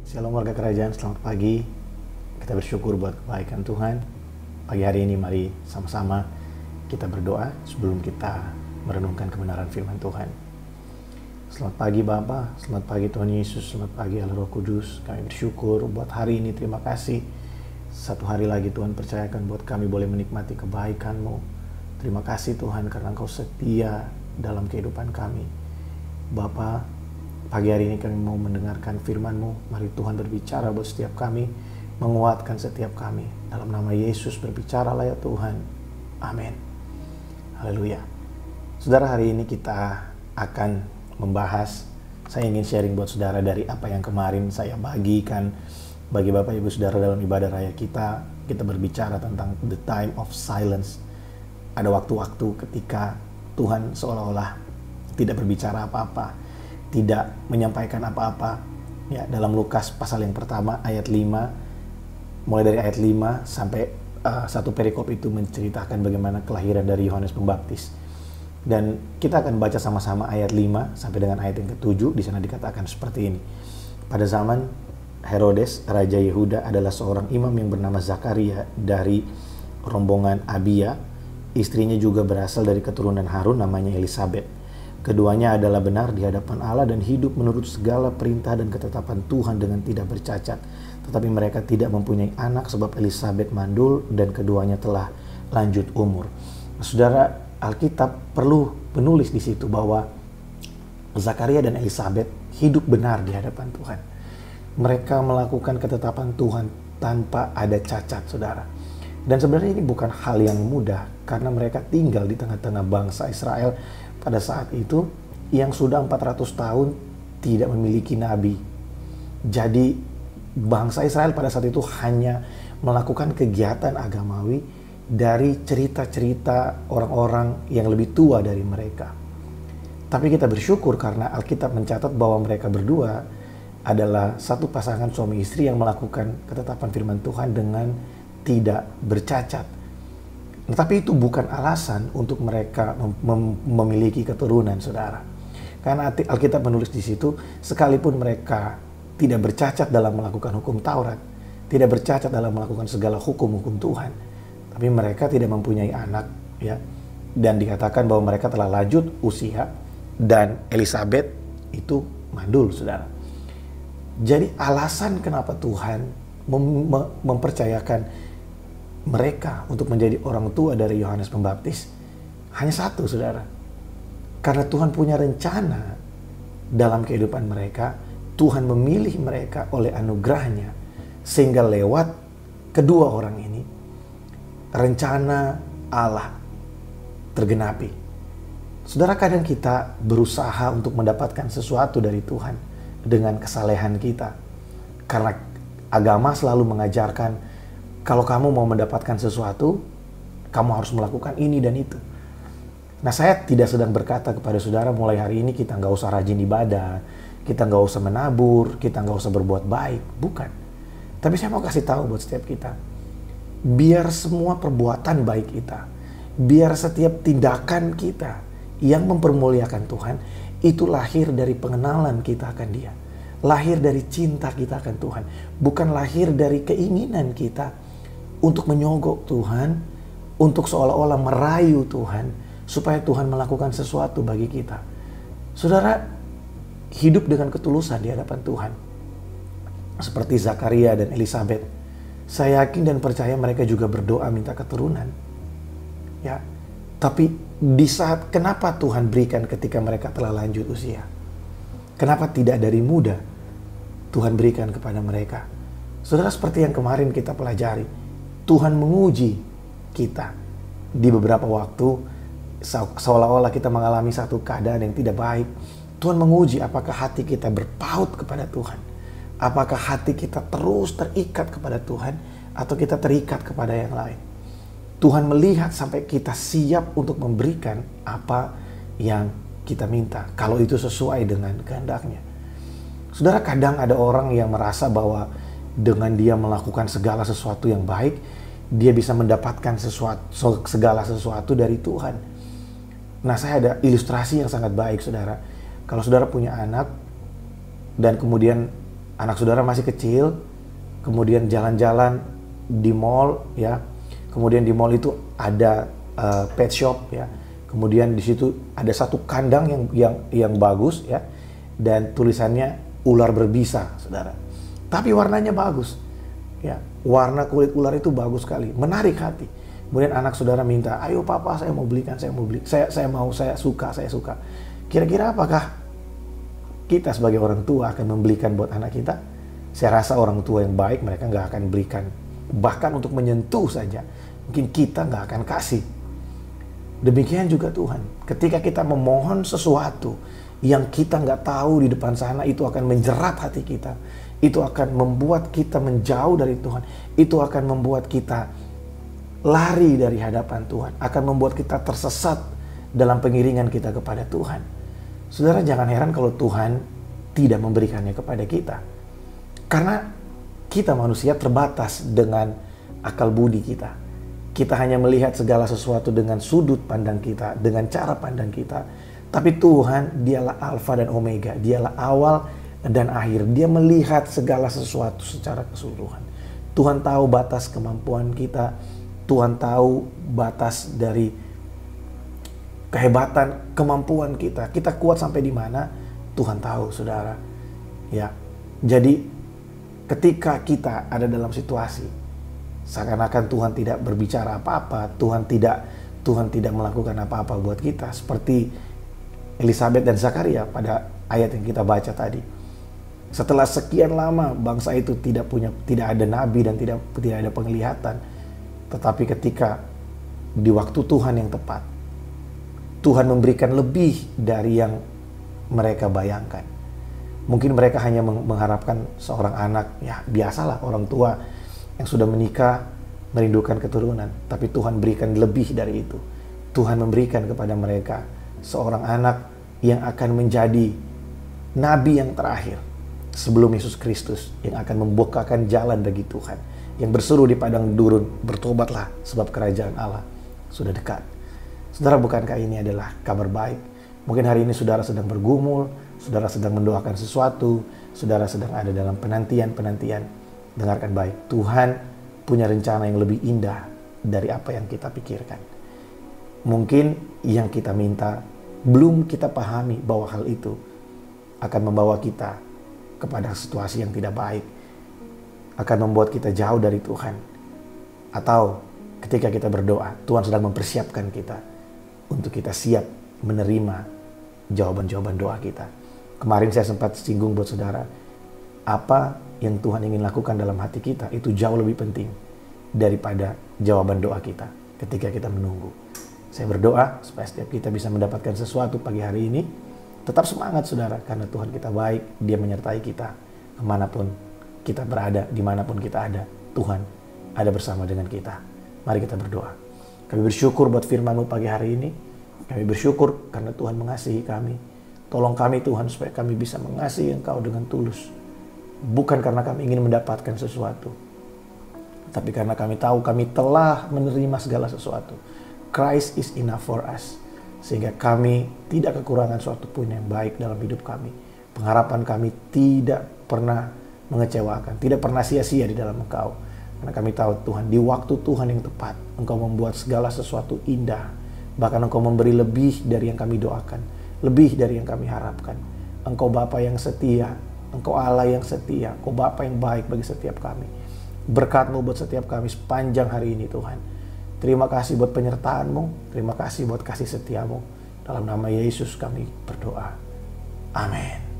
Shalom warga kerajaan, selamat pagi. Kita bersyukur buat kebaikan Tuhan. Pagi hari ini mari sama-sama kita berdoa sebelum kita merenungkan kebenaran firman Tuhan. Selamat pagi Bapa, selamat pagi Tuhan Yesus, selamat pagi Allah Roh Kudus. Kami bersyukur buat hari ini, terima kasih. Satu hari lagi Tuhan percayakan buat kami boleh menikmati kebaikan-Mu. Terima kasih Tuhan karena Engkau setia dalam kehidupan kami. Bapa, pagi hari ini kami mau mendengarkan firman-Mu. Mari Tuhan berbicara buat setiap kami, menguatkan setiap kami. Dalam nama Yesus berbicaralah ya Tuhan. Amin. Haleluya. Saudara, hari ini kita akan membahas, saya ingin sharing buat saudara dari apa yang kemarin saya bagikan bagi Bapak Ibu Saudara dalam ibadah raya kita. Kita berbicara tentang the time of silence. Ada waktu-waktu ketika Tuhan seolah-olah tidak berbicara apa-apa, tidak menyampaikan apa-apa. Ya, dalam Lukas pasal yang pertama ayat 5, mulai dari ayat 5 sampai satu perikop itu menceritakan bagaimana kelahiran dari Yohanes Pembaptis. Dan kita akan baca sama-sama ayat 5 sampai dengan ayat yang ke-7. Di sana dikatakan seperti ini. Pada zaman Herodes, Raja Yehuda adalah seorang imam yang bernama Zakaria dari rombongan Abia. Istrinya juga berasal dari keturunan Harun, namanya Elisabet. Keduanya adalah benar di hadapan Allah dan hidup menurut segala perintah dan ketetapan Tuhan dengan tidak bercacat. Tetapi mereka tidak mempunyai anak sebab Elisabet mandul dan keduanya telah lanjut umur. Saudara, Alkitab perlu menulis di situ bahwa Zakaria dan Elisabet hidup benar di hadapan Tuhan. Mereka melakukan ketetapan Tuhan tanpa ada cacat, saudara. Dan sebenarnya ini bukan hal yang mudah karena mereka tinggal di tengah-tengah bangsa Israel pada saat itu yang sudah 400 tahun tidak memiliki nabi. Jadi bangsa Israel pada saat itu hanya melakukan kegiatan agamawi dari cerita-cerita orang-orang yang lebih tua dari mereka. Tapi kita bersyukur karena Alkitab mencatat bahwa mereka berdua adalah satu pasangan suami istri yang melakukan ketetapan firman Tuhan dengan tidak bercacat. Tapi itu bukan alasan untuk mereka memiliki keturunan, saudara. Karena Alkitab menulis di situ, sekalipun mereka tidak bercacat dalam melakukan hukum Taurat, tidak bercacat dalam melakukan segala hukum-hukum Tuhan, tapi mereka tidak mempunyai anak, ya. Dan dikatakan bahwa mereka telah lanjut usia dan Elisabet itu mandul, saudara. Jadi alasan kenapa Tuhan mempercayakan mereka untuk menjadi orang tua dari Yohanes Pembaptis hanya satu, saudara. Karena Tuhan punya rencana dalam kehidupan mereka. Tuhan memilih mereka oleh anugerahnya, sehingga lewat kedua orang ini rencana Allah tergenapi. Saudara, kadang kita berusaha untuk mendapatkan sesuatu dari Tuhan dengan kesalehan kita. Karena agama selalu mengajarkan kalau kamu mau mendapatkan sesuatu, kamu harus melakukan ini dan itu. Nah, saya tidak sedang berkata kepada saudara mulai hari ini kita nggak usah rajin ibadah, kita nggak usah menabur, kita nggak usah berbuat baik. Bukan. Tapi saya mau kasih tahu buat setiap kita. Biar semua perbuatan baik kita, biar setiap tindakan kita yang mempermuliakan Tuhan, itu lahir dari pengenalan kita akan Dia. Lahir dari cinta kita akan Tuhan. Bukan lahir dari keinginan kita untuk menyogok Tuhan, untuk seolah-olah merayu Tuhan, supaya Tuhan melakukan sesuatu bagi kita. Saudara, hidup dengan ketulusan di hadapan Tuhan. Seperti Zakaria dan Elisabet. Saya yakin dan percaya mereka juga berdoa minta keturunan. Ya, tapi di saat kenapa Tuhan berikan ketika mereka telah lanjut usia? Kenapa tidak dari muda Tuhan berikan kepada mereka? Saudara, seperti yang kemarin kita pelajari, Tuhan menguji kita di beberapa waktu seolah-olah kita mengalami satu keadaan yang tidak baik. Tuhan menguji apakah hati kita berpaut kepada Tuhan. Apakah hati kita terus terikat kepada Tuhan atau kita terikat kepada yang lain. Tuhan melihat sampai kita siap untuk memberikan apa yang kita minta. Kalau itu sesuai dengan kehendaknya. Saudara, kadang ada orang yang merasa bahwa dengan dia melakukan segala sesuatu yang baik, dia bisa mendapatkan segala sesuatu dari Tuhan. Nah, saya ada ilustrasi yang sangat baik, saudara. Kalau saudara punya anak dan kemudian anak saudara masih kecil, kemudian jalan-jalan di mall ya, kemudian di mall itu ada pet shop ya, kemudian di situ ada satu kandang yang bagus ya, dan tulisannya ular berbisa, saudara. Tapi warnanya bagus ya, warna kulit ular itu bagus sekali, menarik hati. Kemudian anak saudara minta, ayo papa saya mau belikan, saya mau beli, saya suka. Kira-kira apakah kita sebagai orang tua akan membelikan buat anak kita? Saya rasa orang tua yang baik mereka nggak akan belikan. Bahkan untuk menyentuh saja, mungkin kita nggak akan kasih. Demikian juga Tuhan. Ketika kita memohon sesuatu yang kita nggak tahu di depan sana, itu akan menjerat hati kita. Itu akan membuat kita menjauh dari Tuhan. Itu akan membuat kita lari dari hadapan Tuhan, akan membuat kita tersesat dalam pengiringan kita kepada Tuhan. Saudara, jangan heran kalau Tuhan tidak memberikannya kepada kita. Karena kita manusia terbatas dengan akal budi kita. Kita hanya melihat segala sesuatu dengan sudut pandang kita, dengan cara pandang kita. Tapi Tuhan, dialah Alfa dan Omega, dialah awal dan akhir. Dia melihat segala sesuatu secara keseluruhan. Tuhan tahu batas kemampuan kita. Tuhan tahu batas dari kehebatan kemampuan kita. Kita kuat sampai di mana? Tuhan tahu, saudara. Ya. Jadi ketika kita ada dalam situasi seakan-akan Tuhan tidak berbicara apa-apa, Tuhan tidak melakukan apa-apa buat kita, seperti Elisabet dan Zakaria pada ayat yang kita baca tadi. Setelah sekian lama bangsa itu tidak ada nabi dan tidak ada penglihatan. Tetapi ketika di waktu Tuhan yang tepat, Tuhan memberikan lebih dari yang mereka bayangkan. Mungkin mereka hanya mengharapkan seorang anak, ya biasalah orang tua yang sudah menikah merindukan keturunan. Tapi Tuhan berikan lebih dari itu. Tuhan memberikan kepada mereka seorang anak yang akan menjadi nabi yang terakhir sebelum Yesus Kristus, yang akan membukakan jalan bagi Tuhan. Yang berseru di padang gurun, bertobatlah sebab kerajaan Allah sudah dekat. Saudara, bukankah ini adalah kabar baik? Mungkin hari ini saudara sedang bergumul, saudara sedang mendoakan sesuatu, saudara sedang ada dalam penantian. Dengarkan baik, Tuhan punya rencana yang lebih indah dari apa yang kita pikirkan. Mungkin yang kita minta belum kita pahami bahwa hal itu akan membawa kita kepada situasi yang tidak baik, akan membuat kita jauh dari Tuhan. Atau ketika kita berdoa, Tuhan sedang mempersiapkan kita untuk kita siap menerima jawaban-jawaban doa kita. Kemarin saya sempat singgung buat saudara, apa yang Tuhan ingin lakukan dalam hati kita itu jauh lebih penting daripada jawaban doa kita ketika kita menunggu. Saya berdoa supaya setiap kita bisa mendapatkan sesuatu pagi hari ini. Tetap semangat saudara, karena Tuhan kita baik, Dia menyertai kita kemanapun kita berada, dimanapun kita ada, Tuhan ada bersama dengan kita. Mari kita berdoa. Kami bersyukur buat firman-Mu pagi hari ini. Kami bersyukur karena Tuhan mengasihi kami. Tolong kami Tuhan supaya kami bisa mengasihi Engkau dengan tulus. Bukan karena kami ingin mendapatkan sesuatu, tapi karena kami tahu kami telah menerima segala sesuatu. Christ is enough for us. Sehingga kami tidak kekurangan suatu pun yang baik dalam hidup kami. Pengharapan kami tidak pernah mengecewakan, tidak pernah sia-sia di dalam Engkau. Karena kami tahu Tuhan, di waktu Tuhan yang tepat, Engkau membuat segala sesuatu indah. Bahkan Engkau memberi lebih dari yang kami doakan, lebih dari yang kami harapkan. Engkau Bapa yang setia, Engkau Allah yang setia, Engkau Bapa yang baik bagi setiap kami. Berkat-Mu buat setiap kami sepanjang hari ini Tuhan. Terima kasih buat penyertaan-Mu, terima kasih buat kasih setia-Mu. Dalam nama Yesus kami berdoa. Amin.